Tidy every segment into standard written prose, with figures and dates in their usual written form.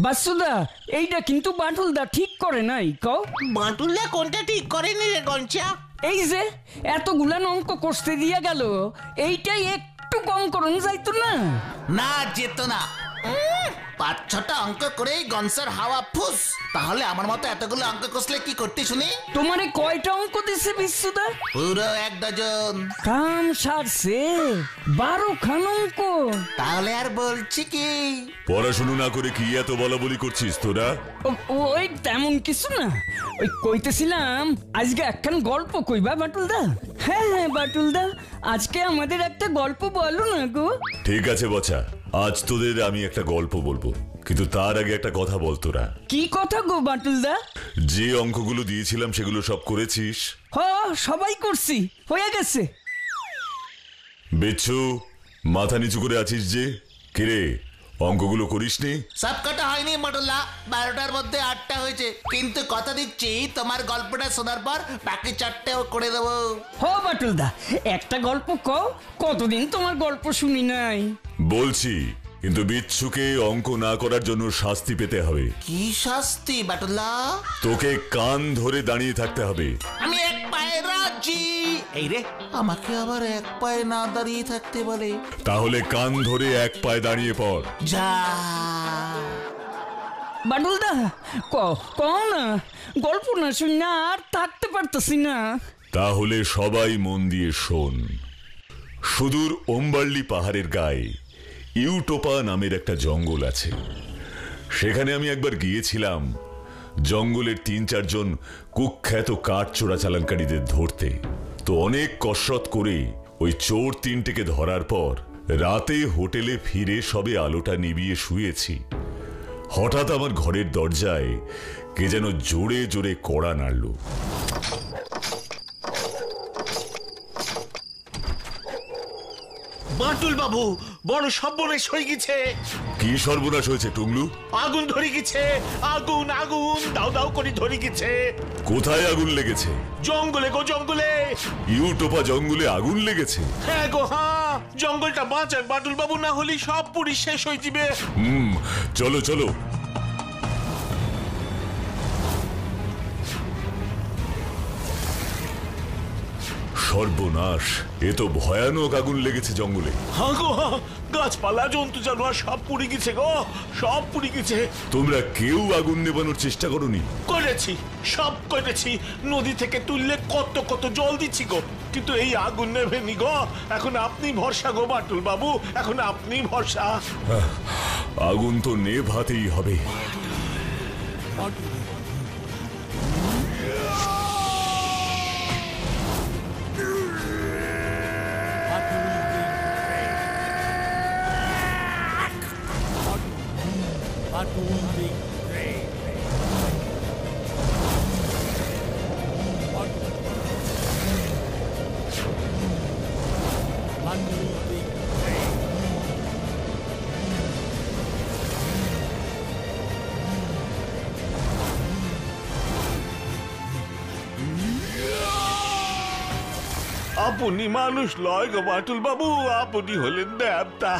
বাসুদা, এইটা কিন্তু বাটুলদা ঠিক করে নাই। কও বাটুলদা কোনটা ঠিক করেনি রে গঞ্চা? এই যে এতগুলান অঙ্ক কষতে দিয়া গেল, এইটাই একটু কম করুন যাইতো না? না, যেত না। 5-6টা অঙ্ক করেই গনসার হাওয়া ফুস। তাহলে আমার মতো এতগুলো অঙ্ক কষলে কি করতে শুনি? তোমারে কয়টা অঙ্ক দিছে বিশুদা? পুরো 1 ডজন। কাম সারছে 12 খান অঙ্ক। তাহলে আর বলছি কি? পড়াশুনো না করে কি এত বলাবলি করছিস তোরা? ওই তেমন কিছু না, ওই কইতেছিলাম আজকে একখান গল্প কইবা বাটুলদা? হ্যাঁ হ্যাঁ বাটুলদা, আজকে আমাদের একটা গল্প বলো না গো। ঠিক আছে বচা, আজ তোদের আমি একটা গল্প বলবো, কিন্তু তার আগে একটা কথা বল তোরা। কি কথা গো বাটুলদা? যে অঙ্কগুলো দিয়েছিলাম সেগুলো সব করেছিস? হ, সবাই করছি, হয়ে গেছে। বেচ্ছু, মাথা নিচু করে আছিস যে, কিরে অঙ্কগুলো করিসনি? সব কটা হয়নি মটুল্লা, 12টার মধ্যে 8টা হয়েছে। কিন্তু কথা দিচ্ছি, তোমার গল্পটা শোনার পর বাকি 4টেও করে দেবো। হ বাটুলদা, একটা গল্প কও, কতদিন তোমার গল্প শুনি নাই। বলছি, কিন্তু বিচ্ছুকে অঙ্ক না করার জন্য শাস্তি পেতে হবে। কি শাস্তি বাটুল্লা? তোকে কান ধরে দাঁড়িয়ে থাকতে হবে। আমি 1 পায়ে রাজি। এই রে, আমাকে আবার 1 পায়ে না দাঁড়িয়ে থাকতে বলে? তাহলে কান ধরে 1 পায়ে দাঁড়িয়ে পড়। যা বাটুলদা, কও না, গল্প না শুনি না আর থাকতে পারতেছি না। তাহলে সবাই মন দিয়ে শোন। সুদূর ওম্বার্লি পাহাড়ের গায়ে ইউটোপা নামের একটা জঙ্গল আছে। সেখানে আমি একবার গিয়েছিলাম জঙ্গলের 3-4 জন কুখ্যাত কাঠ চোরাচালানকারীদের ধরতে। তো অনেক কসরত করে ওই চোর 3টেকে ধরার পর রাতে হোটেলে ফিরে সবে আলোটা নিভিয়ে শুয়েছি, হঠাৎ আমার ঘরের দরজায় কে যেন জোরে জোরে কড়া নাড়ল। বাটুল বাবু, বড় সর্বনাশ হয়ে গেছে। কি সর্বনাশ হয়েছে টুংলু? আগুন ধরে গেছে, আগুন আগুন দাও দাও করে ধরে গেছে। কোথায় আগুন লেগেছে? জঙ্গলে গো, জঙ্গলে। ইউটোপা জঙ্গলে আগুন লেগেছে? হ্যাঁ গো, হ্যাঁ। জঙ্গলটা বাঁচান বাটুল বাবু, না হলে সব পুরি শেষ হয়ে যাবে। চলো চলো। সর্বনাশ, এ তো ভয়ানক আগুন লেগেছে জঙ্গলে। হ্যাঁ গো, গাছপালা জন্তু জানোয়ার সব পুড়ে গেছে গো, সব পুড়ে গেছে। তোমরা কেউ আগুন নেভানোর চেষ্টা করোনি? করেছি, সব করেছি। নদী থেকে তুললে কত কত জল দিচ্ছি গো, কিন্তু এই আগুন নেভেনি গো। এখন আপনি ভরসা গো বাটুল বাবু, এখন আপনি ভরসা। আগুন তো নেভাতেই হবে। আপনি মানুষ লয় গো বাটুল বাবু, আপনি হলেন দেবতা।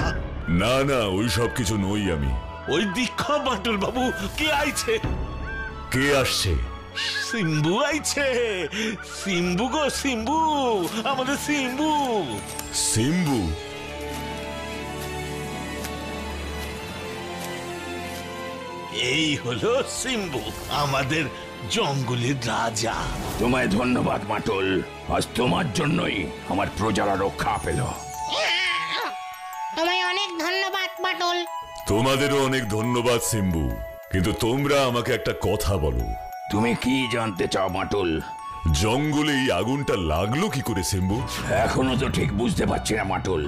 না না, ওই সব কিছু নই আমি। ওই দীক্ষা বাটুল বাবু, কে আইছে? কে আসছে? সিম্বু আইছে, সিম্বু গো, সিম্বু, আমাদের সিম্বু। সিম্বু? এই হলো সিম্বু, আমাদের জঙ্গলের রাজা। তোমায় ধন্যবাদ মাটুল, আজ তোমার জন্যই আমার প্রজারা রক্ষা পেল। তোমায় অনেক ধন্যবাদ বাটুল। তোমাদেরও অনেক ধন্যবাদ সিম্বু, কিন্তু তোমরা আমাকে একটা কথা বলো। তুমি কি জানতে চাও মাটুল? জঙ্গলে এই আগুনটা লাগলো কি করে সিম্বু? এখনো তো ঠিক বুঝতে পারছি না মাটুল।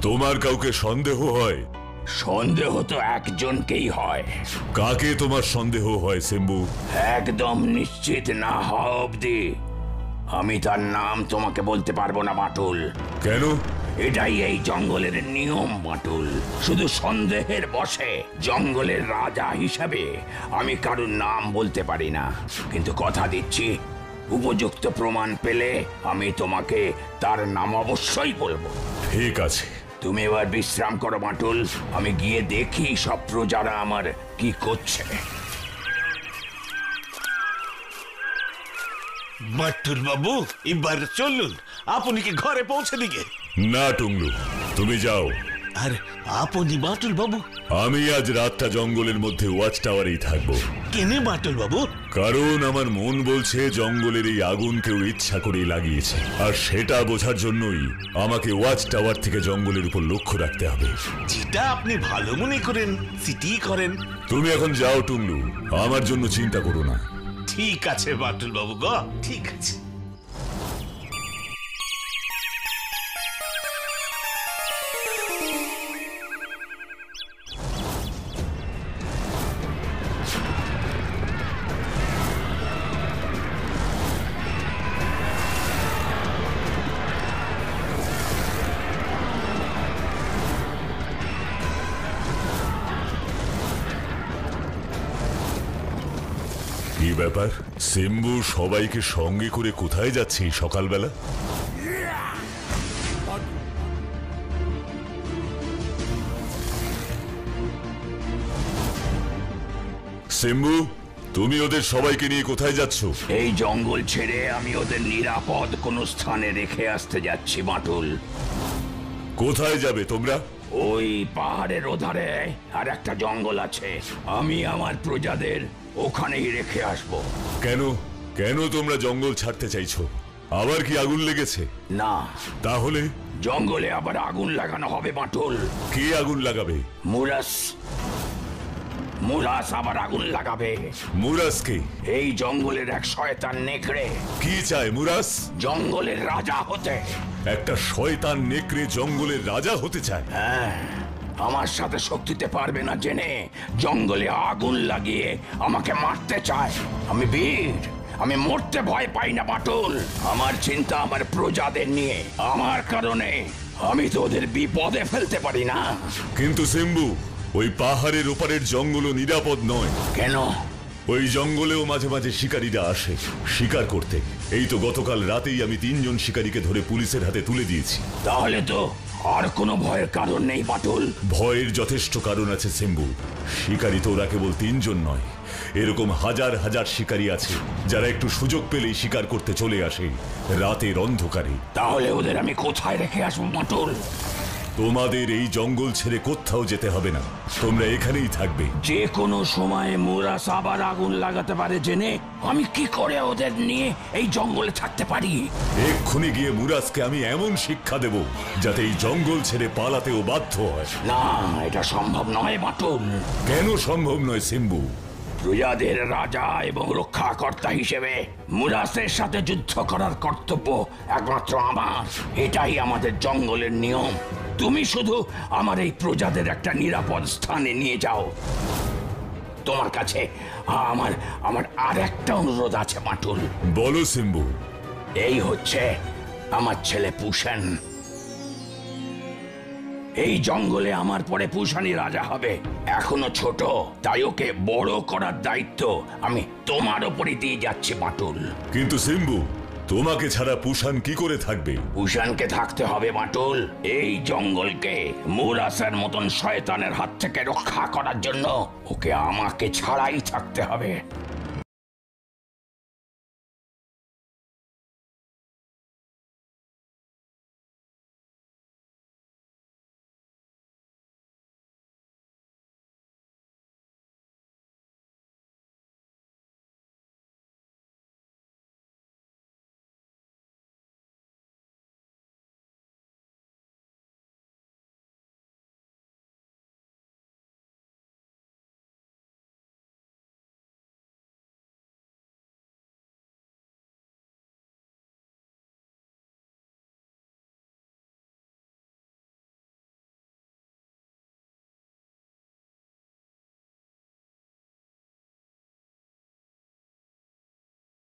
তোমার কাউকে সন্দেহ হয়? সন্দেহ তো একজনকেই হয়। কাকে তোমার সন্দেহ হয় সিম্বু? একদম নিশ্চিত না হওয়া অবধি আমি তার নাম তোমাকে বলতে পারবো না মাটুল। কেন? এটাই এই জঙ্গলের নিয়ম মাটুল। শুধু সন্দেহের বশে জঙ্গলের রাজা হিসাবে আমি কারুর নাম বলতে পারি না, কিন্তু কথা দিচ্ছি উপযুক্ত প্রমাণ পেলে আমি তোমাকে তার নাম অবশ্যই বলবো। ঠিক আছে, তুমি এবার বিশ্রাম করো বাটুল, আমি গিয়ে দেখি সব প্রজারা আমার কি করছে। বাটুল বাবু এবার চলুন, আপনি কি ঘরে পৌঁছে দিকে? না টুংলু, তুমি যাও। আর আপনি বাটুল বাবু? আমি আজ রাতটা জঙ্গলের মধ্যে ওয়াচ টাওয়ারেই থাকবো। কেনে বাটুল বাবু? কারণ আমার মন বলছে জঙ্গলের এই আগুন কেউ ইচ্ছা করেই লাগিয়েছে, আর সেটা বোঝার জন্যই আমাকে ওয়াচ টাওয়ার থেকে জঙ্গলের উপর লক্ষ্য রাখতে হবে। যেটা আপনি ভালো মনে করেন সেটি করেন। তুমি এখন যাও টুংলু, আমার জন্য চিন্তা করো না। ঠিক আছে বাটুল বাবু গো, ঠিক আছে। কি ব্যাপার সিম্বু, সবাইকে সঙ্গে করে কোথায় যাচ্ছি সকালবেলা? সিম্বু, তুমি ওদের সবাইকে নিয়ে কোথায় যাচ্ছ? এই জঙ্গল ছেড়ে আমি ওদের নিরাপদ কোনো স্থানে রেখে আসতে যাচ্ছি বাটুল। কোথায় যাবে তোমরা? ওই পাহাড়ের ওধারে আর একটা জঙ্গল আছে, আমি আমার প্রজাদের ওখানেই রেখে আসবো। কেন কেন তোমরা জঙ্গল ছাড়তে চাইছো? আবার কি আগুন লেগেছে? না, তাহলে জঙ্গলে আবার আগুন লাগানো হবে বাটুল। কে আগুন লাগাবে? মুরাস আবার আগুন লাগাবে। মুরাসকে? এই জঙ্গলের এক শয়তান নেকড়ে। কি চায় মুরাস? জঙ্গলের রাজা হতে। একটা শয়তান নেকড়ে জঙ্গলের রাজা হতে চায়? হ্যাঁ, আমার সাথে শক্তিতে পারবে না জেনে জঙ্গলে আগুন লাগিয়ে আমাকে মারতে চায়। আমি বীর, আমি মরতে ভয় পাই না বাটুল। আমার চিন্তা আমার প্রজাদের নিয়ে, আমার কারণে আমি তো ওদের বিপদে ফেলতে পারি না। কিন্তু সিম্বু, ওই পাহাড়ের ওপারের জঙ্গলও নিরাপদ নয়। কেন? ওই জঙ্গলেও মাঝে মাঝে শিকারীরা আসে শিকার করতে। এই তো গতকাল রাতেই আমি 3 জন শিকারীকে ধরে পুলিশের হাতে তুলে দিয়েছি। তাহলে তো আর কোনো ভয়ের কারণ নেই বাটুল। ভয়ের যথেষ্ট কারণ আছে সিম্বু। শিকারী তো ওরা কেবল 3 জন নয়, এরকম হাজার হাজার শিকারী আছে যারা একটু সুযোগ পেলেই শিকার করতে চলে আসে রাতের অন্ধকারে। তাহলে ওদের আমি কোথায় রেখে আসবো বাটুল? তোমাদের এই জঙ্গল ছেড়ে কোথাও যেতে হবে না, তোমরা এখানেই থাকবে। যে কোনো সময়ে মুরাস আবার আগুন লাগাতে পারে জেনে আমি কি করে ওদের নিয়ে এই জঙ্গলে থাকতে পারি? এক্ষুনি গিয়ে মুরাজকে আমি এমন শিক্ষা দেব যাতে এই জঙ্গল ছেড়ে পালাতেও বাধ্য হয়। না, এটা সম্ভব নয় বাটুল। কেন সম্ভব নয় সিম্বু? প্রজাদের রাজা এবং রক্ষাকর্তা হিসেবে মুরাসের সাথে যুদ্ধ করার কর্তব্য একমাত্র আমার। এটাই আমাদের জঙ্গলের নিয়ম। তুমি শুধু আমার এই প্রজাদের একটা নিরাপদ স্থানে নিয়ে যাও। তোমার কাছে আমার আর একটা অনুরোধ আছে বাটুল। বলো সিম্বু। এই হচ্ছে আমার ছেলে পুষেন। এই জঙ্গলে আমার পরে পুষানি রাজা হবে। এখনো ছোট, তাই ওকে বড় করার দায়িত্ব আমি তোমার উপরে দিয়ে যাচ্ছি বাটুল। কিন্তু সিম্বু, তোমাকে ছাড়া পুষান কি করে থাকবে? পুষানকে থাকতে হবে বাটুল। এই জঙ্গলকে মুরাসের মতন শয়তানের হাত থেকে রক্ষা করার জন্য ওকে আমাকে ছাড়াই থাকতে হবে।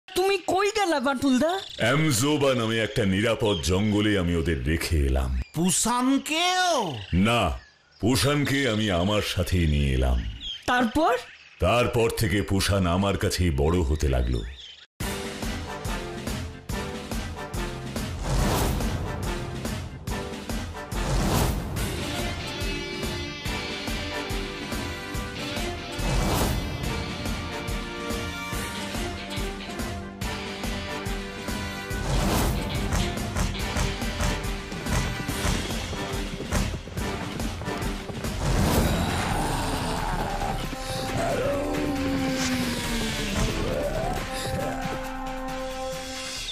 তুমি কই গেলা বাটুলদা? অ্যামজোবা নামে একটা নিরাপদ জঙ্গলে আমি ওদের রেখে এলাম। পুষানকেও? না, পুষানকে আমি আমার সাথেই নিয়ে এলাম। তারপর থেকে পুষান আমার কাছেই বড় হতে লাগলো।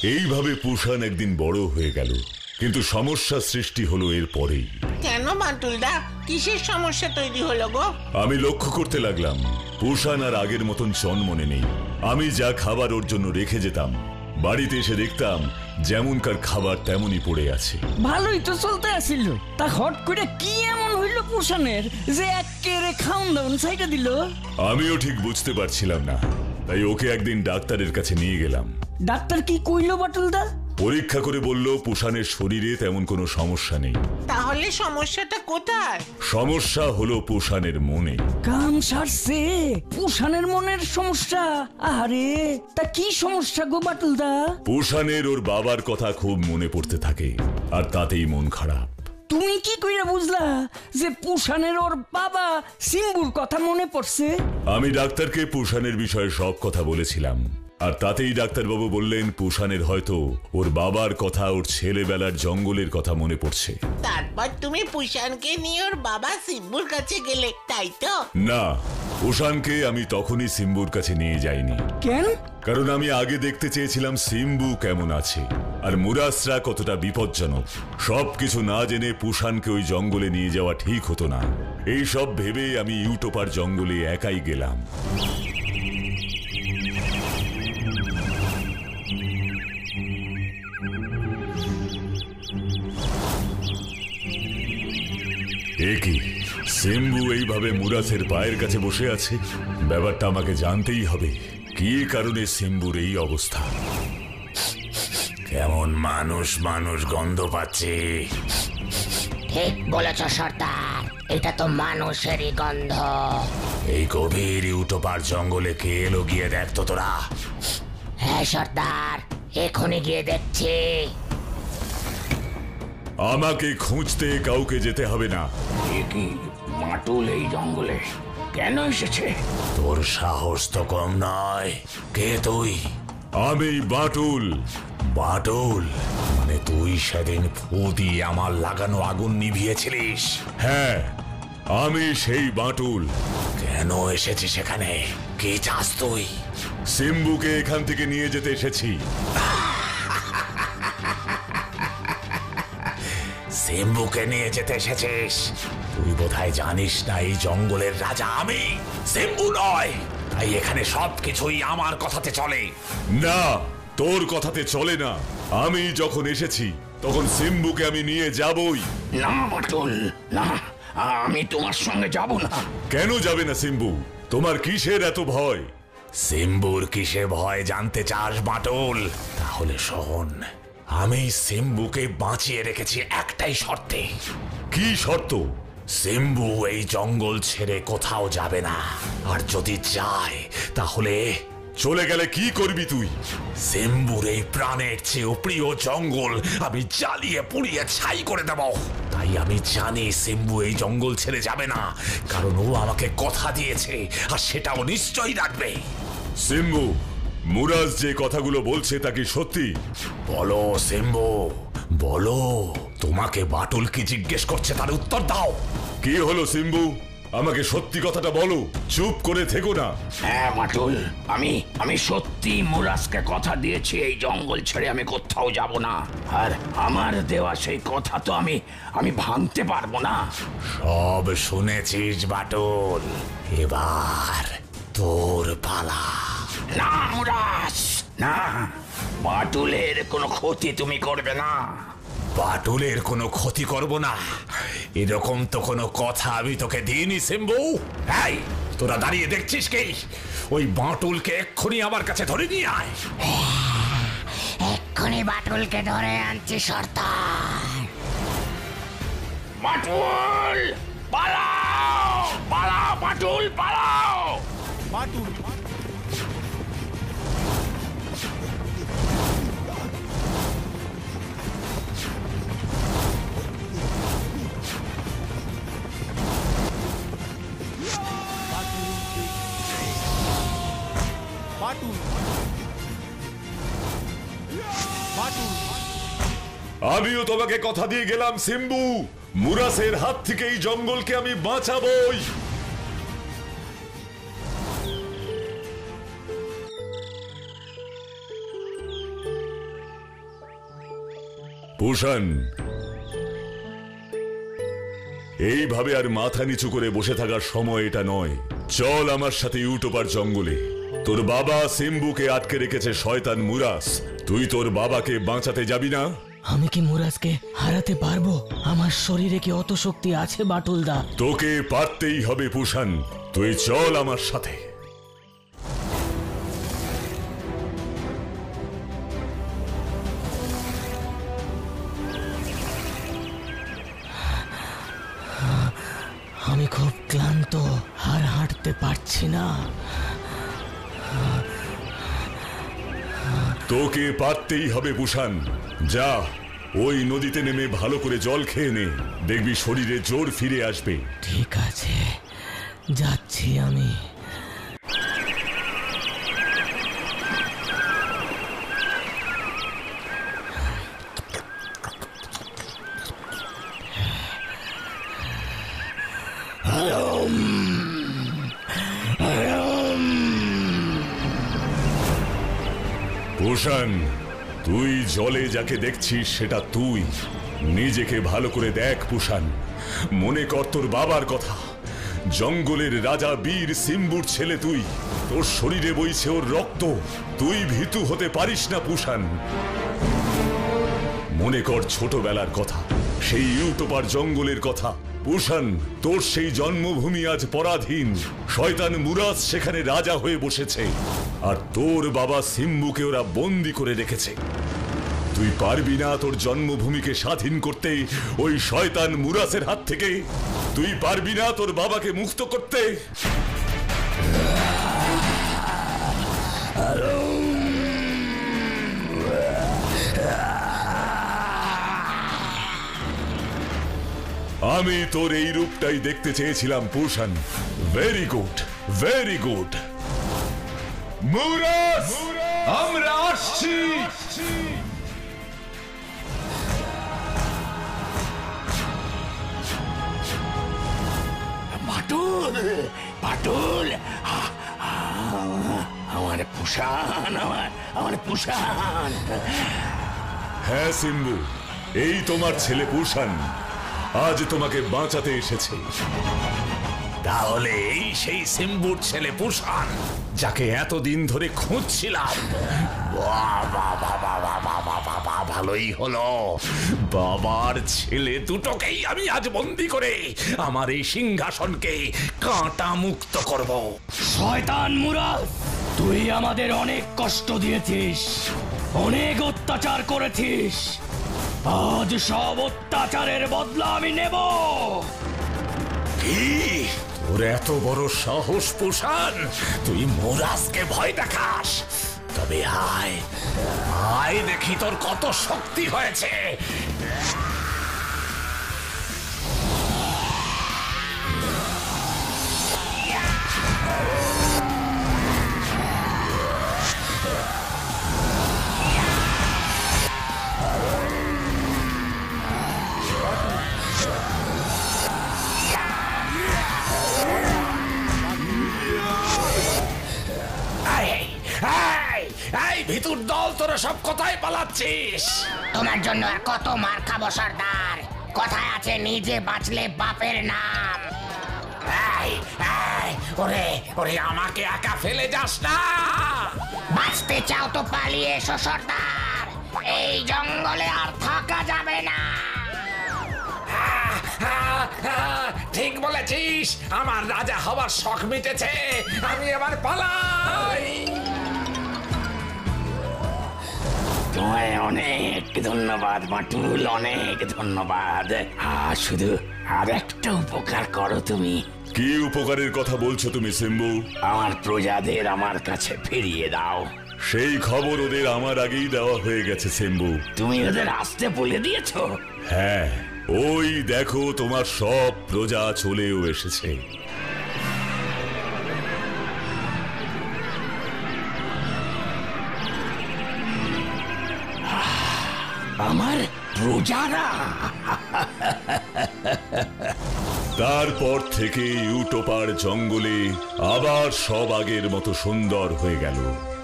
এইভাবে পুষান একদিন বড় হয়ে গেল, কিন্তু সমস্যা সৃষ্টি হলো এর পরেই। কেন বাটুলদা, কিসের সমস্যা তৈরি হলো গো? আমি লক্ষ্য করতে লাগলাম পুষান আর আগের মতন চনমনে নেই। আমি যা খাবার ওর জন্য রেখে যেতাম, বাড়িতে এসে দেখতাম যেমনকার খাবার তেমনই পড়ে আছে। ভালোই তো চলতে আসিল, তা হট করে কি এমন হইল পুষানের যে একেবারে খাওন দাওন সাইডে দিল? আমিও ঠিক বুঝতে পারছিলাম না, তাই ওকে একদিন ডাক্তারের কাছে নিয়ে গেলাম। ডাক্তার কি কইলো বাটুলদা? পরীক্ষা করে বলল পুষানের শরীরে তেমন কোনো সমস্যা নেই। তাহলে সমস্যাটা কোথায়? সমস্যা হলো পুষানের মনে। কাম সারছে, পুষানের মনের সমস্যা। আরে তা কি সমস্যা গো বাটুলদা? পুষানের ওর বাবার কথা খুব মনে পড়তে থাকে, আর তাতেই মন খারাপ। তুমি কি কইরা বুঝলা যে পুষানের ওর বাবা সিম্বুর কথা মনে পড়ছে? আমি ডাক্তারকে পুষানের বিষয়ে সব কথা বলেছিলাম, আর তাতেই ডাক্তারবাবু বললেন পুষানের হয়তো ওর বাবার কথা, ওর ছেলেবেলার জঙ্গলের কথা মনে পড়ছে। তারপর তুমি পুষানকে নিয়ে ওর বাবা সিম্বুর কাছে গেলে, তাই তো? না, পুষানকে আমি তখনই সিম্বুর কাছে নিয়ে যাইনি। কেন? কারণ আমি আগে দেখতে চেয়েছিলাম সিম্বু কেমন আছে আর মুরাসরা কতটা বিপজ্জনক। সবকিছু না জেনে পুষানকে ওই জঙ্গলে নিয়ে যাওয়া ঠিক হতো না। এই সব ভেবে আমি ইউটোপার জঙ্গলে একাই গেলাম। কি সিম্বু এইভাবে মুরাসের পায়ের কাছে বসে আছে? ব্যাপারটা আমাকে জানতেই হবে, কি কারণে সিম্বুর এই অবস্থা। কেমন মানুষ মানুষ গন্ধ পাচ্ছে। ঠিক বলেছ সর্দার, এটা তো মানুষেরই গন্ধ। এই গভীর ইউটোপার জঙ্গলে কে এলো গিয়ে দেখ তো তোরা। হ্যাঁ সর্দার, এখনই গিয়ে দেখছি। আমাকে খুঁজতে কাউকে যেতে হবে না। কি বাটুল এই জঙ্গলে কেন এসেছে? তোর সাহস তো কম নয়। কে তুই? আমি বাটুল। বাটুল মানে তুই সেদিন ফু দিয়ে আমার লাগানো আগুন নিভিয়েছিলিস? হ্যাঁ, আমি সেই বাটুল। কেন এসেছিস এখানে? কি চাস তুই? সিম্বুকে এখান থেকে নিয়ে যেতে এসেছি। সিম্বুকে নিয়ে যেতে এসেছিস? তুই বোধহয় জানিস না এই জঙ্গলের রাজা আমি, সিম্বু নয়। তাই এখানে সবকিছুই আমার কথাতে চলে। না, তোর কথাতে চলে না। আমি যখন এসেছি তখন সিম্বুকে আমি নিয়ে যাবই। না বাটুল না, আমি তোমার সঙ্গে যাব না। কেন যাবে না সিম্বু? তোমার কিসের এত ভয়? সিম্বুর কিসে ভয় জানতে চাস বাটুল? তাহলে শোন, আমি সিম্বুকে বাঁচিয়ে রেখেছি একটাই শর্তে। কি শর্ত? সিম্বু এই জঙ্গল ছেড়ে কোথাও যাবে না, আর যদি যায় তাহলে চলে গেলে কি করবি তুই? সিম্বুর এই প্রাণের চেয়েও প্রিয় জঙ্গল আমি জ্বালিয়ে পুড়িয়ে ছাই করে দেব। তাই আমি জানি সিম্বু এই জঙ্গল ছেড়ে যাবে না, কারণ ও আমাকে কথা দিয়েছে, আর সেটাও নিশ্চয়ই রাখবে। সিম্বু, মুরাজ যে কথাগুলো বলছে তা কি সত্যি? বলো সিম্বু, বলো। তোমাকে বাটুল কি জিজ্ঞেস করছে তার উত্তর দাও। কি হলো সিম্বু? আমাকে সত্যি কথাটা বলো, চুপ করে থেকো না। হ্যাঁ বাটুল, আমি সত্যি মুরাজকে কথা দিয়েছি এই জঙ্গল ছেড়ে আমি কোথাও যাব না, আর আমার দেওয়া সেই কথা তো আমি ভাঙতে পারবো না। সব শুনেছিস বাটুল, এবার তোর পালা। না মুরাজ, না, বাটুলের কোনো ক্ষতি তুমি করবে না। বাটুলের কোনো ক্ষতি করব না এরকম তো কোনো কথা আমি তোকে দিইনি সিম্বু। এই তোরা দাঁড়িয়ে দেখছিস কি? ওই বাটুলকে এক্ষুনি আমার কাছে ধরে নিয়ে আয়। এক্ষুনি বাটুলকে ধরে আনছি সর্দার। বাটুল পালাও, পালাও বাটুল পালাও। আমিও তোমাকে কথা দিয়ে গেলাম সিম্বু, মুরাসের হাত থেকে এই জঙ্গলকে আমি বাঁচাবই। পুষান, এইভাবে আর মাথা নিচু করে বসে থাকার সময় এটা নয়। চল আমার সাথে ইউটোপার জঙ্গলে। তোর বাবা সিম্বুকে আটকে রেখেছে শয়তান মুরাস। তুই তোর বাবাকে বাঁচাতে যাবি না? আমি কি মুরাজকে হারাতে পারবো? আমার শরীরে কি অত শক্তি আছে বাটুলদা? তোকে পারতেই হবে পুষান, তুই চল আমার সাথে। আমি খুব ক্লান্ত, আর হাঁটতে পারছি না। তোকে পারতেই হবে পুষান। যা, ওই নদীতে নেমে ভালো করে জল খেয়ে নে, দেখবি শরীরে জোর ফিরে আসবে। ঠিক আছে, যাচ্ছি আমি। পুষান, তুই জলে যাকে দেখছিস সেটা তুই। নিজেকে ভালো করে দেখ পুষান, মনে কর তোর বাবার কথা। জঙ্গলের রাজা বীর সিম্বুর ছেলে তুই, তোর শরীরে বইছে ওর রক্ত। তুই ভীতু হতে পারিস না পুষান। মনে কর ছোটবেলার কথা, সেই ইউটোপার জঙ্গলের কথা। পুষান, তোর সেই জন্মভূমি আজ পরাধীন। শয়তান মুরাস সেখানে রাজা হয়ে বসেছে, আর তোর বাবা সিম্বুকে ওরা বন্দি করে রেখেছে। তুই পারবি না তোর জন্মভূমিকে স্বাধীন করতে ওই শয়তান মুরাসের হাত থেকে? তুই পারবি না তোর বাবাকে মুক্ত করতে? আমি তোর এই রূপটাই দেখতে চেয়েছিলাম Pushan. Very good, very good. মুরাস, আমরা আসছি। বাটুল, বাটুল, আমার পুষান, আমার পুষান। হ্যাঁ সিম্বু, এই তোমার ছেলে পুষান আজ তোমাকে বাঁচাতে এসেছে। তাহলে এই সেই সিম্বুর ছেলে পুষান, যাকে এতদিন ধরে খুঁজছিলাম। ভালোই হলো, বাবার ছেলে দুটোকেই আমি আজ বন্দি করে আমার এই সিংহাসনকে কাঁটা মুক্ত করব। শয়তান মুরাস, তুই আমাদের অনেক কষ্ট দিয়েছিস, অনেক অত্যাচার করেছিস। আজ সব অত্যাচারের বদলা আমি নেব। কি তোর এত বড় সাহস পুষান? তুই মুরাসকে ভয় দেখাস? তবে আয়, আয় দেখি তোর কত শক্তি হয়েছে। ভিতর দল, তোরা সব কোথায় পালাচ্ছিস? তোমার জন্য আর কত মার খাবো সর্দার? কথায় আছে নিজে বাঁচলে বাপের নাম। ওরে ওরে, আমাকে একা ফেলে যাস না। বাঁচতে চাও তো পালিয়ে এসো সর্দার, এই জঙ্গলে আর থাকা যাবে না। ঠিক বলেছিস, আমার রাজা হওয়ার শখ মিটেছে। আমি এবার পালাই। তোমায় অনেক ধন্যবাদ বাটুল, অনেক ধন্যবাদ। শুধু আর একটা উপকার করো তুমি। কি উপকারের কথা বলছো তুমি সিম্বু? আমার প্রজাদের আমার কাছে ফিরিয়ে দাও। সেই খবর ওদের আমার আগেই দেওয়া হয়ে গেছে সিম্বু। তুমি ওদের আসতে বলে দিয়েছো? হ্যাঁ, ওই দেখো তোমার সব প্রজা চলেও এসেছে। আমার প্রজারা? তারপর থেকে ইউটোপার জঙ্গলে আবার সব আগের মতো সুন্দর হয়ে গেল।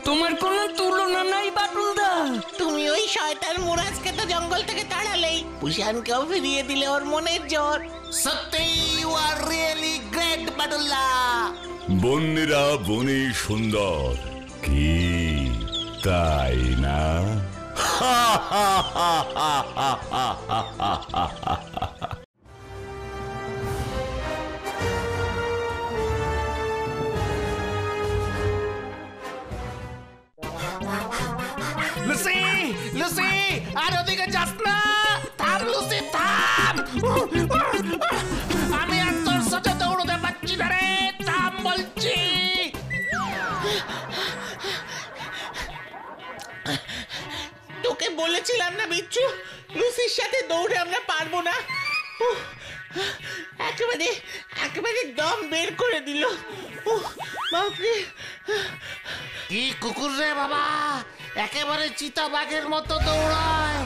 তোমার কোনো তুলনা নাই বাটুলদা। তুমি ওই এই শয়তান মুরাজকে তো জঙ্গল থেকে তাড়ালেই পুষানকেও ফিরিয়ে দিলে ওর মনের জোর। সত্যি ইউ আর রিয়েলি গ্রেট বাটুল্লা। বন্যেরা বনে সুন্দর, কি তাই না? লুসি, লুসি, আর ওদিকে যাস না। থাম লুসি, থাম। আমি আর তোর সাথে দৌড়তে পারছি না রে, থাম বলছি। তোকে বলেছিলাম না বিচ্ছু, লুসির সাথে দৌড়ে আমরা পারবো না। উহ, একেবারে একেবারে দম বের করে দিল। বাপরে, কি কুকুর রে বাবা, একেবারে চিতাবাঘের মতো দৌড়ায়।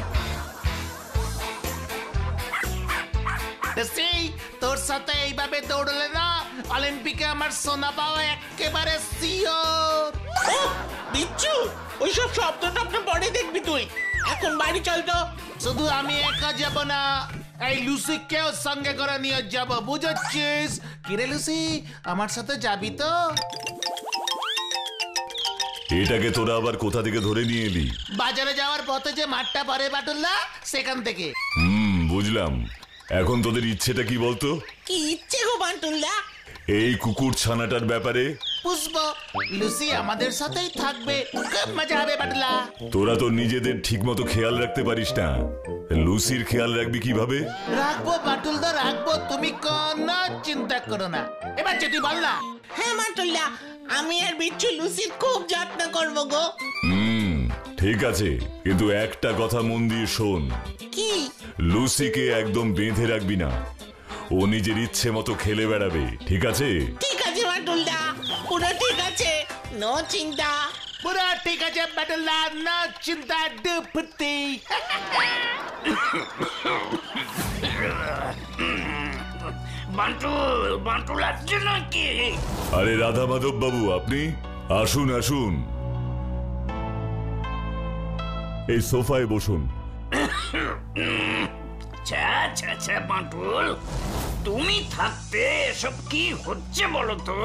লুসি, তোর সাথে এইভাবে দৌড়লে না অলিম্পিকে আমার সোনা পাওয়া একেবারে সিওর। বিচ্ছু, ওইসব শব্দ টব্দ পরে দেখবি তুই। এখন বাড়ি চল তো। শুধু আমি একা যাব না, এই লুসিকেও সঙ্গে করে নিয়ে যাব, বুঝেছিস? কিরে লুসি, আমার সাথে যাবি তো? এটাকে তোরা আবার কোথা থেকে ধরে নিয়ে এলি? বাজারে যাওয়ার পথে যে মাঠটা পড়ে বাটুল্লা, সেখান থেকে। বুঝলাম। এখন তোদের ইচ্ছেটা কি বলতো? কি ইচ্ছে গো বান্টুলদা? এই কুকুর ছানাটার ব্যাপারে পুষ্প, লুসি আমাদের সাথেই থাকবে, খুব মজা হবে বাটুল্লা। তোরা তো নিজেদের ঠিক মতো খেয়াল রাখতে পারিস না, লুসির খেয়াল রাখবি কিভাবে? রাখবো বাটুলদা, রাখবো, তুমি কোনো চিন্তা করো না। এবার যেটি বল না। হ্যাঁ বান্টুলদা, আমি আর বিচ্ছু লুসির খুব যত্ন করবো গো। ঠিক আছে, কিন্তু একটা কথা মন দিয়ে শোন। কি? লুসিকে একদম বেঁধে রাখবি না, ও নিজের ইচ্ছে মতো খেলে বেড়াবে, ঠিক আছে? ঠিক আছে বান্টুলদা, পুরো ঠিক আছে, নো চিন্তা। পুরো ঠিক আছে বাটুল্লা, না চিন্তা, ডুপতি। বান্টু লাগছে নাকি? আরে রাধা মাধব বাবু, আপনি আসুন আসুন, এই সোফায় বসুন। বান্টুল, তুমি থাকতে এসব কি হচ্ছে বলো তো?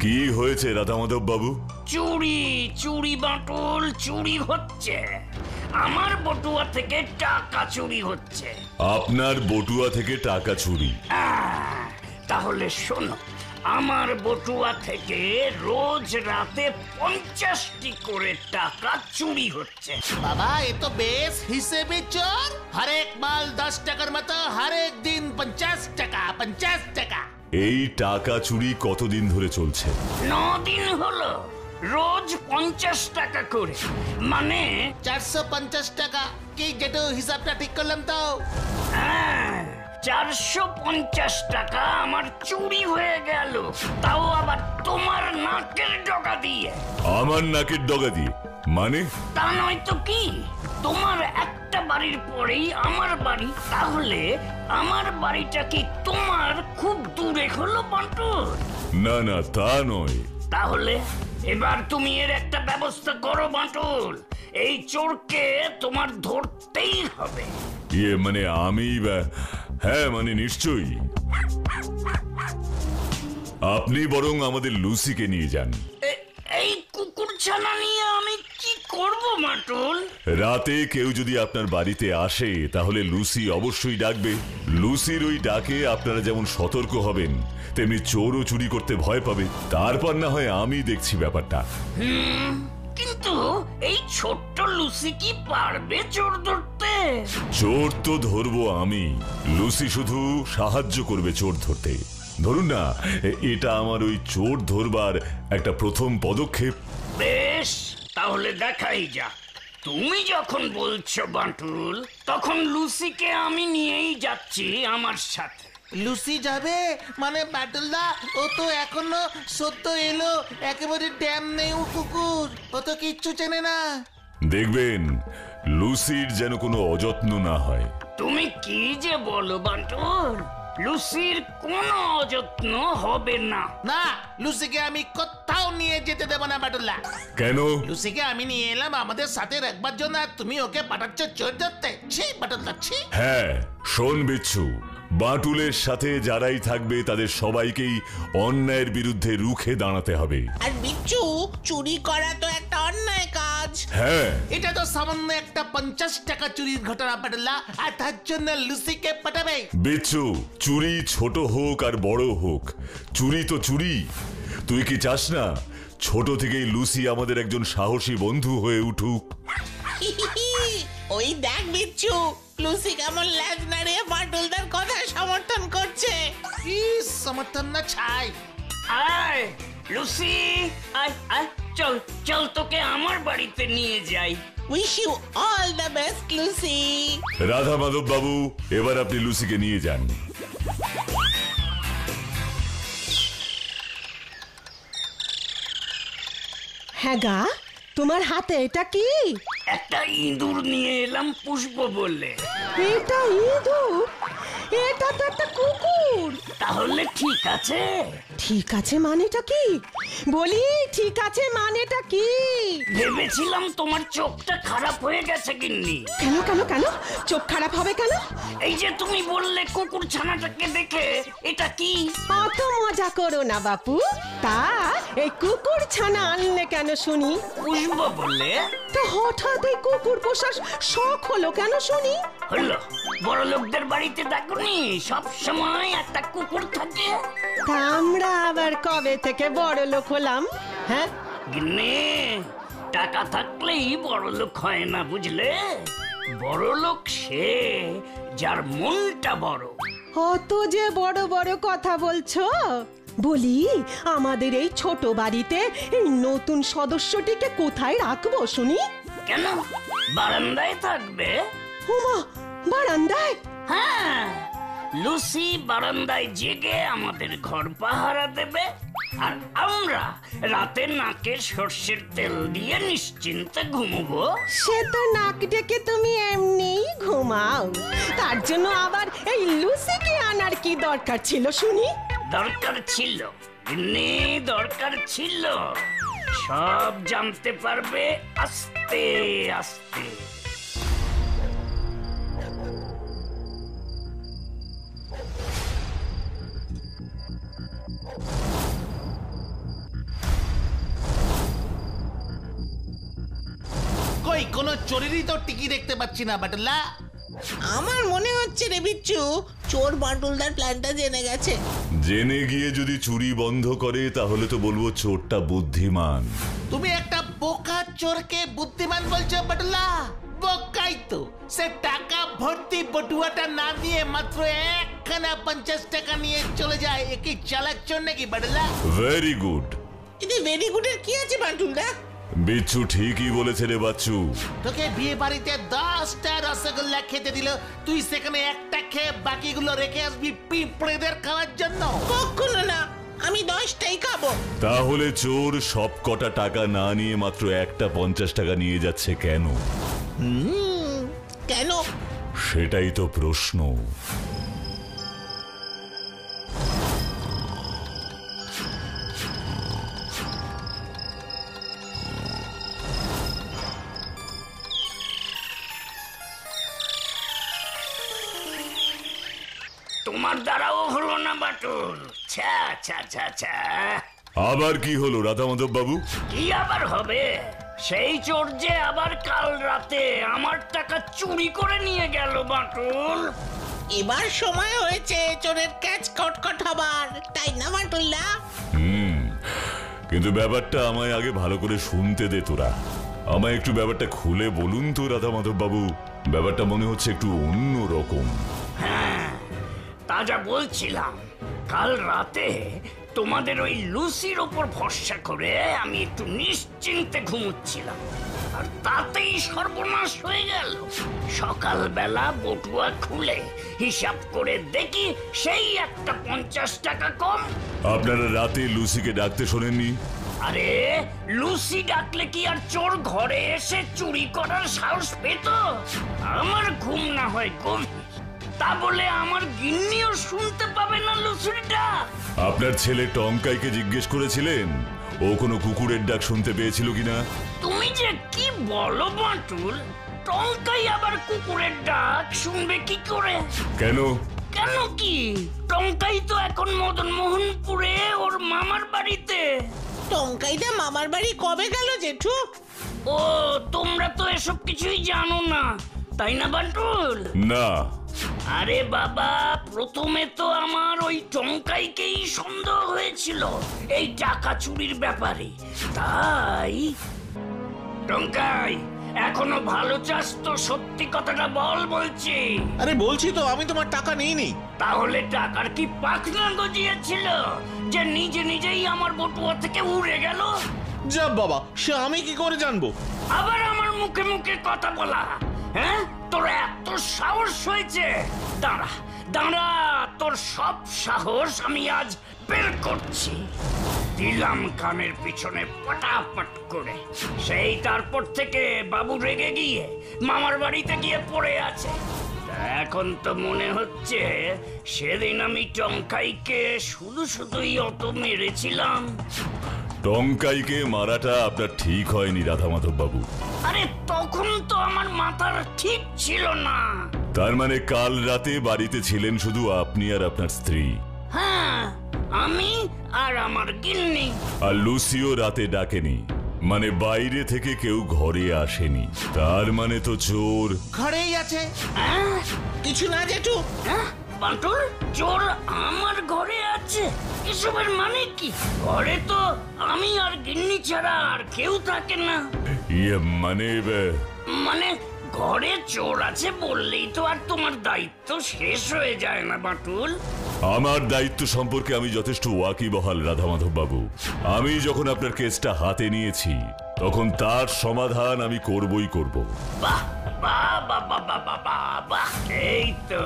কি হয়েছে রাধা মাধব বাবু? চুরি চুরি বান্টুল, চুরি হচ্ছে। আমার বটুয়া থেকে টাকা চুরি হচ্ছে। আপনার বটুয়া থেকে টাকা চুরি? তাহলে শোনো, আমার বটুয়া থেকে রোজ রাতে 50টি করে টাকা চুরি হচ্ছে। বাবা, এ তো বেশ হিসেবে চোর। হরেক মাল 10 টাকার মতো, হরেক দিন 50 টাকা, 50 টাকা। এই টাকা চুরি কতদিন ধরে চলছে? 9 দিন হলো, রোজ 50 টাকা করে, মানে 450 টাকা। কি যেটু হিসাবটা ঠিক করলাম তো? 450 টাকা আমার চুরি হয়ে গেল, তাও আবার তোমার নাকের ডগা দিয়ে। আমার নাকের ডগা দিয়ে মানে? তা নয় তো কি, তোমার একটা বাড়ির পরেই আমার বাড়ি, তাহলে আমার বাড়িটা কি তোমার খুব দূরে হলো বান্টু? না না, তা নয়। তাহলে এবার তুমি এর একটা ব্যবস্থা করো বান্টুল, এই চোরকে তোমার ধরতেই হবে। ইয়ে মানে আমি, হ্যাঁ মানে নিশ্চয়ই। আপনি বরং আমাদের লুসিকে নিয়ে যান। এই কুকুর ছানা নিয়ে আমি কি করব বান্টুল? রাতে কেউ যদি আপনার বাড়িতে আসে তাহলে লুসি অবশ্যই ডাকবে। লুসির ওই ডাকে আপনারা যেমন সতর্ক হবেন, তেমনি চোরও চুরি করতে ভয় পাবে। তারপর না হয় আমি দেখছি ব্যাপারটা। কিন্তু এই ছোট্ট লুসি কি পারবে চোর ধরতে? চোর তো ধরবো আমি, লুসি শুধু সাহায্য করবে চোর ধরতে। ধরুন না, এটা আমার ওই চোর ধরবার একটা প্রথম পদক্ষেপ। বেশ, তাহলে দেখাই যাক। তুমি যখন বলছো বান্টুল, তখন লুসিকে আমি নিয়েই যাচ্ছি আমার সাথে। লুসি যাবে মানে বাটুল্লা? ও তো এখনো সদ্য এলো, একেবারে ড্যাম নেই কুকুর, ও তো কিচ্ছু চেনে না। দেখবেন লুসির যেন কোনো অযত্ন না হয়। তুমি কি যে বলো বান্টুল, লুসির কোনো অযত্ন হবে না। না, লুসিকে আমি কোথাও নিয়ে যেতে দেবো না বাটুল্লা। কেন? লুসিকে আমি নিয়ে এলাম আমাদের সাথে রাখবার জন্য, আর তুমি ওকে পাঠাচ্ছ চোর ধরতে। ছি বাটুল্লা, ছি। হ্যাঁ, শোন বিচ্ছু, বাটুলের সাথে যারাই থাকবে তাদের সবাইকেই অন্যায়ের বিরুদ্ধে রুখে দাঁড়াতে হবে। আর বিচ্ছু, চুরি করা তো একটা অন্যায় কাজ। হ্যাঁ, এটা তো সামান্য একটা 50 টাকা চুরির ঘটনা বাটুল্লা, আর তার জন্য লুসিকে পাঠাবে। বিচ্ছু, চুরি ছোট হোক আর বড় হোক, চুরি তো চুরি। তুই কি চাস না ছোট থেকেই লুসি আমাদের একজন সাহসী বন্ধু হয়ে উঠুক? ওই দেখ বিচ্ছু, লুসি কেমন ল্যাজ নাড়িয়ে বাটুলদার কথা সমর্থন করছে। কি সমর্থন না ছাই। আয় লুসি, আয় আয়, চল চল, তোকে আমার বাড়িতে নিয়ে যাই। Wish you all the best Lucy. Radha Madhab বাবু, এবার আপনি লুসিকে নিয়ে যান। হ্যাঁ গা, তোমার হাতে এটা কি? একটা ইঁদুর নিয়ে এলাম পুষ্প বললে। এটা ইঁদুর? এটা তো একটা কুকুর। তাহলে ঠিক আছে। ঠিক আছে মানেটা কি? বলি ঠিক আছে মানেটা কি? ভেবেছিলাম তোমার চোখটা খারাপ হয়ে গেছে গিন্নি। কেন কেন কেন? চোখ খারাপ হবে কেন? এই যে তুমি বললে কুকুর ছানাটাকে দেখে এটা কি। অত মজা করো না বাপু। তা এই কুকুর ছানা আনলে কেন শুনি? পুষ্প বললে। তো হঠাৎ এই কুকুর পোষার শখ হলো কেন শুনি? হলো, বড় লোকদের বাড়িতে দেখনি সব সময় একটা কুকুর থাকে। তা আমরা আবার কবে থেকে বড় লোক হলাম? হ্যাঁ গিন্নি, টাকা থাকলেই বড় লোক হয় না, বুঝলে? বড় লোক সে যার মনটা বড়। অত যে বড় বড় কথা বলছো। বলি আমাদের এই ছোট বাড়িতে এই নতুন সদস্যটিকে কোথায় রাখবো শুনি? কেন, বারান্দায় থাকবে? ওমা, বারান্দায়? হ্যাঁ, লুসি বারান্দায় জেগে আমাদের ঘর পাহারা দেবে, আর আমরা রাতে নাকে সর্ষের তেল দিয়ে নিশ্চিন্তে ঘুমবো। সে তো নাক ডেকে তুমি এমনিই ঘুমাও, তার জন্য আবার এই লুসিকে আনার কি দরকার ছিল শুনি? দরকার ছিল গিন্নি, দরকার ছিল। সব জানতে পারবে আস্তে আস্তে। কই কোনো চোরেরই তো টিকি দেখতে পাচ্ছি না বাটুল্লা। আমার মনে হচ্ছে রে বিচ্ছু, চোর বাটুলদার প্ল্যানটা জেনে গেছে। জেনে গিয়ে যদি চুরি বন্ধ করে তাহলে তো বলবো চোরটা বুদ্ধিমান। তুমি একটা বোকা চোরকে বুদ্ধিমান বলছো বাটুল্লা? বোকাই তো। সে টাকা ভর্তি বটুয়াটা না দিয়ে মাত্র একখানা 50 টাকা নিয়ে চলে যায়। একই চালাক চোর নাকি বাটুল্লা? Very good. এতে ভেরি গুডের কি আছে বাটুলদা? বিচ্ছু ঠিকই বলেছে রে বাচ্চু। তোকে বিয়ে বাড়িতে 10টা রসগোল্লা খেতে দিল, তুই সেখানে একটা খেয়ে বাকিগুলো রেখে আসবি পিঁপড়েদের খাওয়ার জন্য? কখনো না, আমি 10টাই খাবো। তাহলে চোর সব কটা টাকা না নিয়ে মাত্র একটা 50 টাকা নিয়ে যাচ্ছে কেন? কেন? সেটাই তো প্রশ্ন। তোমার দ্বারাও হলো না বাটুল। ছা ছা ছা ছা। আবার কি হলো রাধা মাধব বাবু? কি আবার হবে? সেই চোর যে আবার কাল রাতে আমার টাকা চুরি করে নিয়ে গেল বাটুল। এবার সময় হয়েছে চোরের ক্যাচ কটকট হবার, তাই না বাটুলদা? কিন্তু ব্যাপারটা আমায় আগে ভালো করে শুনতে দে তোরা। আমায় একটু ব্যাপারটা খুলে বলুন তো রাধা মাধব বাবু। ব্যাপারটা মনে হচ্ছে একটু অন্য রকম। হ্যাঁ, তা যা বলছিলাম, কাল রাতে তোমাদের ওই লুসির ওপর ভরসা করে আমি একটু নিশ্চিন্তে ঘুমোচ্ছিলাম, আর তাতেই সর্বনাশ হয়ে গেল। সকালবেলা বটুয়া খুলে হিসাব করে দেখি সেই একটা 50 টাকা কম। আপনারা রাতে লুসিকে ডাকতে শোনেননি? আরে লুসি ডাকলে কি আর চোর ঘরে এসে চুরি করার সাহস পেত? আমার ঘুম না হয় গভীর, তা বলে আমার গিন্নিও শুনতে পাবে না লুসুরিটা? আপনার ছেলে টঙ্কাইকে জিজ্ঞেস করেছিলেন ও কোনো কুকুরের ডাক শুনতে পেয়েছিল কিনা? তুমি যে কি বলো বাঁটুল, টঙ্কাই আবার কুকুরের ডাক শুনবে কি করে? কেন? কেন কি? টঙ্কাই তো এখন মদন মোহনপুরে ওর মামার বাড়িতে। টঙ্কাইদা মামার বাড়ি কবে গেল জেঠু? ও, তোমরা তো এসব কিছুই জানো না, তাই না বাঁটুল? না। আরে বাবা, প্রথমে তো আমার ওই টঙ্কাইকেই সন্দেহ হয়েছিল এই টাকা চুরির ব্যাপারে। তাই টঙ্কাই, এখনো ভালো চাস তো? সত্যি কথাটা বল বলছি। আরে বলছি তো, আমি তোমার টাকা নিইনি। তাহলে টাকার কি পাখনা গজিয়েছিল যে নিজে নিজেই আমার বটুয়া থেকে উড়ে গেল? যা বাবা, সে আমি কি করে জানবো? আবার আমার মুখে মুখে কথা বলা? হ্যাঁ, তোর এত সাহস হয়েছে? দাঁড়া দাঁড়া, তোর সব সাহস আমি আজ বের করছি। দিলাম কানের পিছনে পটাপট করে। সেই তারপর থেকে বাবু রেগে গিয়ে মামার বাড়িতে গিয়ে পড়ে আছে। এখন তো মনে হচ্ছে সেদিন আমি টঙ্কাইকে শুধু শুধুই অত মেরেছিলাম। টঙ্কাইকে মারাটা আপনার ঠিক হয়নি রাধা মাধব বাবু। আরে তখন তো আমার মাথার ঠিক ছিল না। তার মানে কাল রাতে বাড়িতে ছিলেন শুধু আপনি আর আপনার স্ত্রী? হ্যাঁ, আমি আর আমার গিন্নি। আর লুসিও রাতে ডাকেনি, মানে বাইরে থেকে কেউ ঘরে আসেনি। তার মানে তো চোর ঘরেই আছে। হ্যাঁ? কিছু না জেঠু। হ্যাঁ বান্টুল, চোর আমার ঘরে আছে? এসবের মানে কি? ঘরে তো আমি আর গিন্নি ছাড়া আর কেউ থাকে না। মানে ঘরে চোর আছে বললেই তো আর তোমার দায়িত্ব শেষ হয়ে যায় না বাটুল। আমার দায়িত্ব সম্পর্কে আমি যথেষ্ট ওয়াকিবহাল রাধা মাধব বাবু। আমি যখন আপনার কেসটা হাতে নিয়েছি তখন তার সমাধান আমি করবই করব। বাহ বাহ বাহ বাহ বাহ বাহ বাহ, এই তো,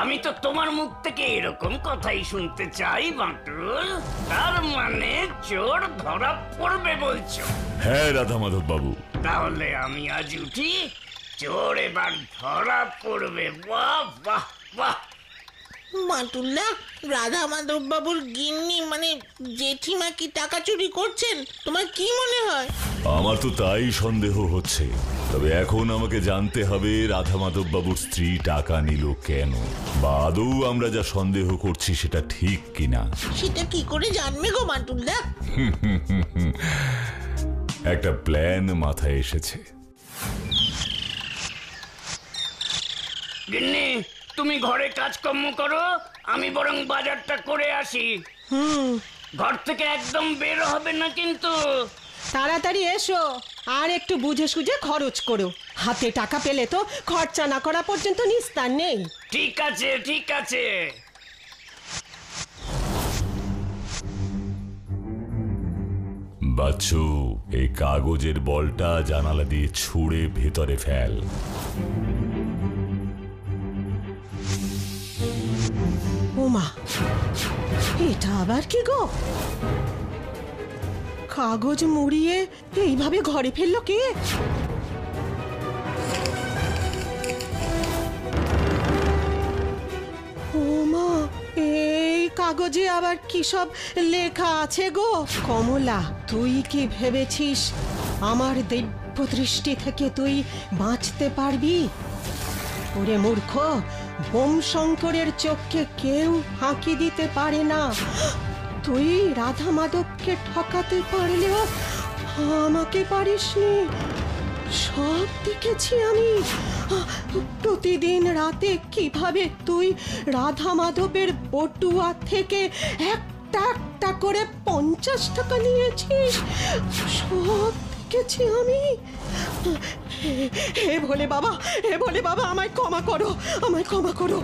আমি তো তোমার মুখ থেকে এরকম কথাই শুনতে চাই বাটুল। তার মানে চোর ধরা পড়বে বলছো? হ্যাঁ রাধা মাধব বাবু। তাহলে আমি আজ উঠি, চোর এবার ধরা পড়বে। বাহ বাহ বাহ। বাটুল্লা, রাধা মাধব বাবুর গিন্নি মানে জেঠিমা কি টাকা চুরি করছেন? তোমার কি মনে হয়? আমার তো তাই সন্দেহ হচ্ছে। তবে এখন আমাকে জানতে হবে রাধা মাধব বাবুর স্ত্রী টাকা নিল কেন, বা আদৌ আমরা যা সন্দেহ করছি সেটা ঠিক কিনা। সেটা কি করে জানবে গো বাটুল্লা? একটা প্ল্যান মাথায় এসেছে। গিন্নি, তুমি ঘরে কাজকর্ম করো, আমি বরং বাজারটা করে আসি। ঘর থেকে একদম বের হবে না কিন্তু। তাড়াতাড়ি এসো, আর একটু বুঝে সুঝে খরচ করো। হাতে টাকা পেলে তো খরচা না করা পর্যন্ত নিস্তার নেই। ঠিক আছে ঠিক আছে। বাচ্চু, এই কাগজের বলটা জানালা দিয়ে ছুঁড়ে ভেতরে ফেল। ওমা, এটা আবার কি গো? কাগজ মুড়িয়ে এইভাবে ঘরে ফেললো কে? ওমা, এই কাগজে আবার কি সব লেখা আছে গো? কমলা, তুই কি ভেবেছিস আমার দিব্য দৃষ্টি থেকে তুই বাঁচতে পারবি? ওরে মূর্খ, বোম শঙ্করের চোখকে কেউ ফাঁকি দিতে পারে না। তুই রাধা মাধবকে ঠকাতে পারলেও আমাকে পারিসনি। সব দেখেছি আমি। প্রতিদিন রাতে কিভাবে তুই রাধা মাধবের বটুয়া থেকে একটা একটা করে 50 টাকা নিয়েছিস, সব দেখেছি আমি। হে ভোলে বাবা, হে ভোলে বাবা, আমায় ক্ষমা করো, আমায় ক্ষমা করো।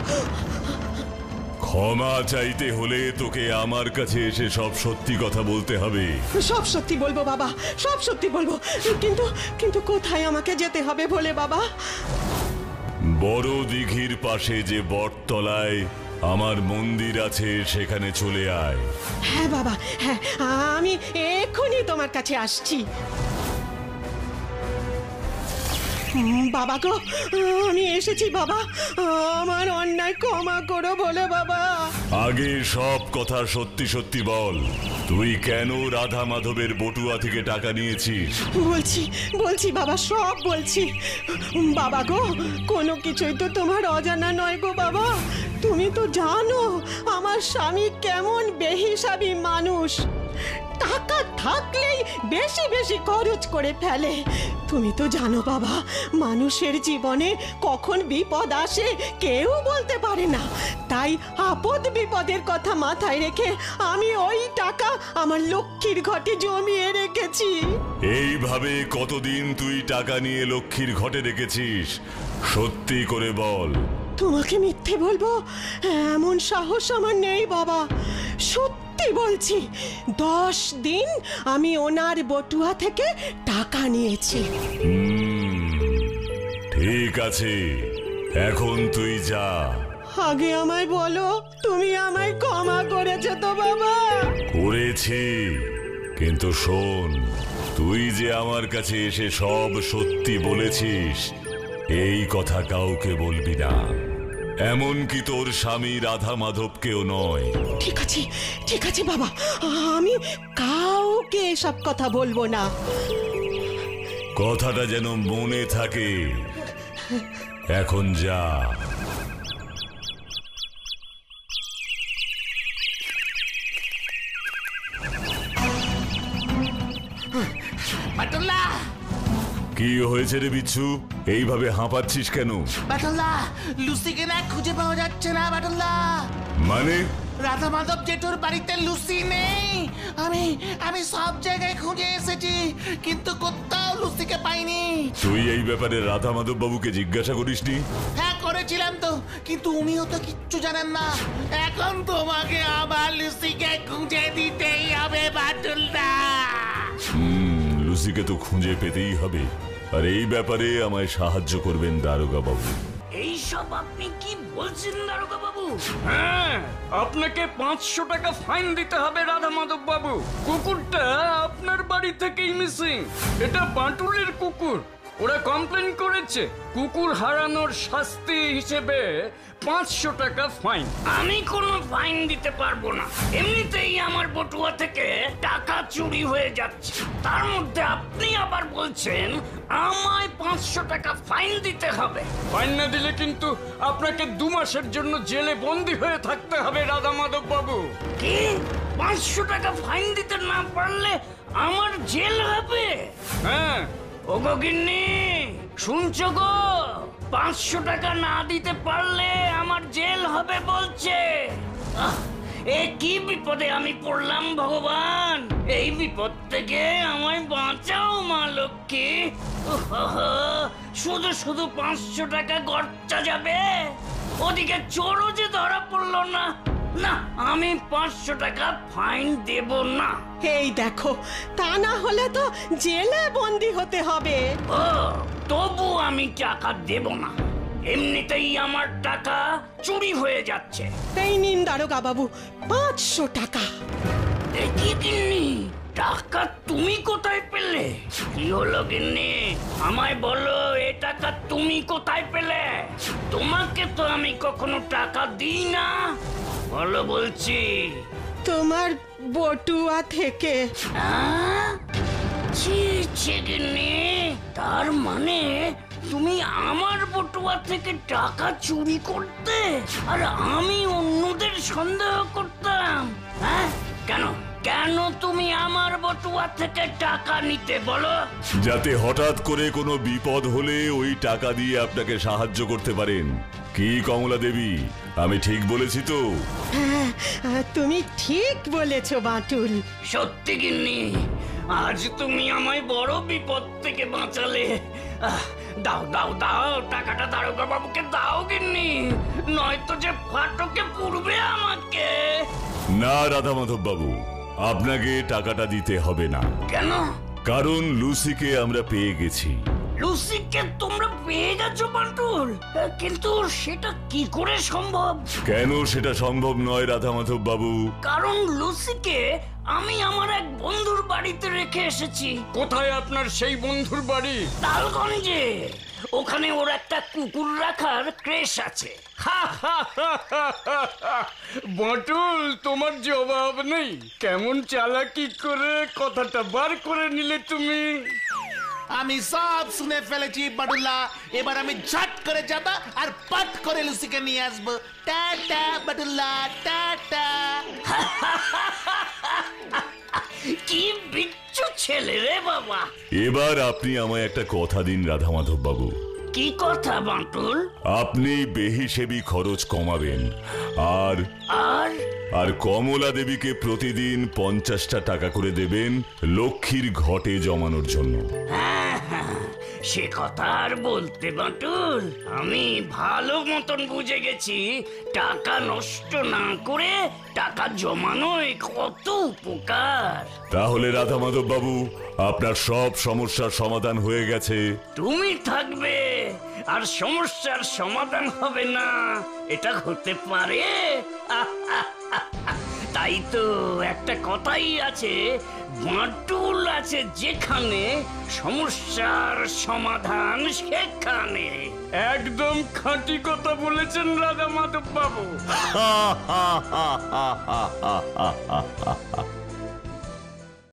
ক্ষমা চাইতে হলে তোকে আমার কাছে এসে সব সত্যি কথা বলতে হবে। সব সত্যি বলবো বাবা, সব সত্যি বলবো, কিন্তু কিন্তু কোথায় আমাকে যেতে হবে ভোলে বাবা? বড় দিঘির পাশে যে বটতলায় আমার মন্দির আছে সেখানে চলে আয়। হ্যাঁ বাবা, হ্যাঁ, আমি এক্ষুনি তোমার কাছে আসছি। বাবা গো, আমি এসেছি বাবা, আমার অন্যায় ক্ষমা করো বলে বাবা। আগে সব কথা সত্যি সত্যি বল, তুই কেন রাধা মাধবের বটুয়া থেকে টাকা নিয়েছিস? বলছি বাবা, সব বলছি। বাবা গো, কোনো কিছুই তো তোমার অজানা নয় গো বাবা। তুমি তো জানো আমার স্বামী কেমন বেহিসাবি মানুষ, টাকা থাকলেই বেশি বেশি খরচ করে ফেলে। তুমি তো জানো বাবা, মানুষের জীবনে কখন বিপদ আসে কেউ বলতে পারে না। তাই আপদ বিপদের কথা মাথায় রেখে আমি ওই টাকা আমার লক্ষ্মীর ঘটে জমিয়ে রেখেছি। এইভাবে কতদিন তুই টাকা নিয়ে লক্ষ্মীর ঘটে রেখেছিস? সত্যি করে বল। তোমাকে মিথ্যে বলবো এমন সাহস আমার নেই বাবা, সত্যি বলছি। 10 দিন আমি ওনার বটুয়া থেকে টাকা নিয়েছি। ঠিক আছে, এখন তুই যা। আগে আমায় বলো, তুমি আমায় ক্ষমা করেছো তো বাবা? করেছি, কিন্তু শোন, তুই যে আমার কাছে এসে সব সত্যি বলেছিস এই কথা কাউকে বলবি না, এমনকি তোর স্বামী রাধা মাধবকেও নয়। ঠিক আছে বাবা, আমি কাউকে এসব কথা বলবো না। কথাটা যেন মনে থাকে। এখন যা। বাটুল্লা, কি হয়েছে রে বিচ্ছু? এইভাবে হাঁপাচ্ছিস কেন? বাটুল্লা, লুসিকে না খুঁজে পাওয়া যাচ্ছে না বাটুল্লা। মানে? রাধা মাধব জেঠুর বাড়িতে লুসি নেই। আমি সব জায়গায় খুঁজে এসেছি, কিন্তু কোথাও লুসিকে পাইনি। তুই এই ব্যাপারে রাধা মাধব বাবুকে জিজ্ঞাসা করিসনি? হ্যাঁ করেছিলাম তো, কিন্তু উনিও তো কিচ্ছু জানেন না। এখন তোমাকে আবার লুসিকে খুঁজে দিতেই হবে বাটুলদা। লুসিকে তো খুঁজে পেতেই হবে, আর এই ব্যাপারে আমায় সাহায্য করবেন দারোগা বাবু। এইসব আপনি কি বলছেন দারোগা বাবু? হ্যাঁ, আপনাকে 500 টাকা ফাইন দিতে হবে রাধা মাধব বাবু। কুকুরটা আপনার বাড়ি থেকেই মিসিং। এটা বাটুলের কুকুর। ওরা কমপ্লেন করেছে, কুকুর হারানোর শাস্তি হিসেবে 500 টাকা ফাইন। আমি কোনো ফাইন দিতে পারবো না, এমনিতেই আমার বটুয়া থেকে টাকা চুরি হয়ে যাচ্ছে। তার মধ্যে আপনি আবার বলছেন আমায় 500 টাকা ফাইন দিতে হবে। ফাইন না দিলে কিন্তু আপনাকে 2 মাসের জন্য জেলে বন্দী হয়ে থাকতে হবে রাধা মাধব বাবু। কি? 500 টাকা ফাইন দিতে না পারলে আমার জেল হবে? হ্যাঁ। ওগো গিন্নি, শুনছো গো? 500 টাকা না দিতে পারলে আমার জেল হবে বলছে। এ কি বিপদে আমি পড়লাম ভগবান! এই বিপদ থেকে আমায় বাঁচাও মা লক্ষ্মী। শুধু শুধু 500 টাকা খরচা যাবে, ওদিকে চোরও যে ধরা পড়লো না। না, আমি 500 টাকা ফাইন দেব না। এই দেখো, তা না হলে তো জেলে বন্দি হতে হবে। ও, তবু আমি টাকা দেব না। এমনিতেই আমার টাকা চুরি হয়ে যাচ্ছে। এই নিন দারোগা বাবু, 500 টাকা। এ কি গিন্নি, টাকা তুমি কোথায় পেলে? কি হলো গিন্নি, আমায় বলো, এ টাকা তুমি কোথায় পেলে? তোমাকে তো আমি কখনো টাকা দিই না, বলো বলছি। তোমার বটুয়া থেকে। ছি ছি গিন্নি, তার মানে তুমি আমার বটুয়া থেকে টাকা চুরি করতে, আর আমি অন্যদের সন্দেহ করতাম? হ্যাঁ, কেন কেন তুমি আমার বটুয়া থেকে টাকা নিতে বলো? যাতে হঠাৎ করে কোনো বিপদ হলে ওই টাকা দিয়ে আপনাকে সাহায্য করতে পারেন। কি কমলা দেবী, আমি ঠিক বলেছি তো? হ্যাঁ, তুমি ঠিক বলেছো বাটুল। সত্যি গিন্নি, আজ তুমি আমায় বড় বিপদ থেকে বাঁচালে। দাও দাও দাও, টাকাটা দারোগা বাবুকে দাও গিন্নি, নয়তো যে ফাটকে পুড়বে আমাকে। না রাধা মাধব বাবু, আপনাকে টাকাটা দিতে হবে না। কেন? কারণ লুসিকে আমরা পেয়ে গেছি। লুসিকে তোমরা পেয়ে গেছো বাটুল? কিন্তু সেটা কি করে সম্ভব? কেন সেটা সম্ভব নয় রাধা মাধব বাবু? কারণ লুসিকে আমি আমার এক বন্ধুর বাড়িতে রেখে এসেছি। কোথায় আপনার সেই বন্ধুর বাড়ি? তালগঞ্জে। ওখানে ওর একটা কুকুর রাখার ক্রেশ আছে। বাটুল, তোমার জবাব নেই। কেমন চালাকি করে কথাটা বার করে নিলে তুমি। আমি সব শুনে ফেলেছি বাটুল্লা, এবার আমি ঝট করে যাব আর পট করে লুসিকে নিয়ে আসবো। টাটা বাটুল্লা, টাটা। কি বিচ্ছু ছেলে রে বাবা। এবার আপনি আমায় একটা কথা দিন রাধামাধব বাবু। কি কথা বাটুল? আপনি বেহিসেবি খরচ কমাবেন আর আর আর কমলা দেবীকে প্রতিদিন 50টা টাকা করে দেবেন লক্ষ্মীর ঘটে জমানোর জন্য। সে কথা আর বলতে বাটুল, আমি ভালো মতন বুঝে গেছি টাকা নষ্ট না করে টাকা জমানোই কত উপকার। তাহলে রাধামাধব বাবু, আপনার সব সমস্যার সমাধান হয়ে গেছে। তুমি থাকবে আর সমস্যার সমাধান হবে না, এটা হতে পারে? তাই তো একটা কথাই আছে, বাটুল আছে যেখানে সমস্যার সমাধান সেখানে। একদম খাঁটি কথা বলেছেন রাধামাধব বাবু।